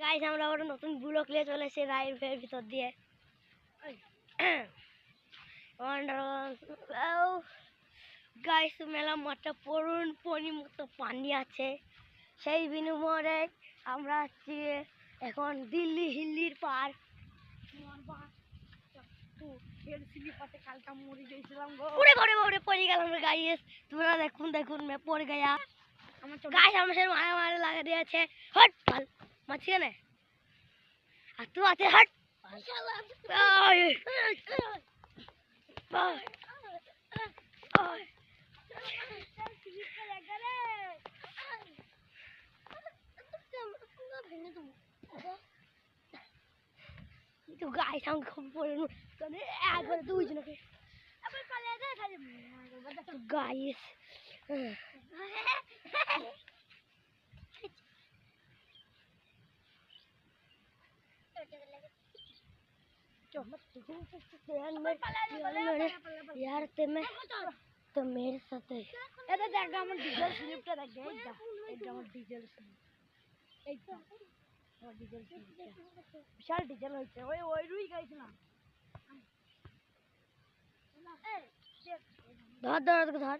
Guys আমরা আবার নতুন ব্লগ নিয়ে চলে এসেছি রাইডের ভিতর দিয়ে। গাইস মেলা মাঠটা পড়ুন পনি মতো পানি আছে, সেই বিনিময়ে আমরা আছি এখন দিল্লি হিল্লির পার। পড়ে গেলাম গাইস, তোমরা দেখুন দেখুন मैं পড়ে गया। गाइस हमसे मारे मारे लगा दिया छे हट चल मछिए ने आ तू आते हट तो गाइस हम खूब पड़े तने একবার দুইজনকে আবার পালিয়ে যায় খালি गाइस यार ते मैं तो मेरे साथ है এটা দেখ আমার ডিজেল স্লিপটা দেখ এইটা এইটা আমার ডিজেল স্লিপ এইটা আমার ডিজেল স্লিপটা বিশাল ডিজেল হইছে ওই ওই রুই গাইছ না ধর ধর ধর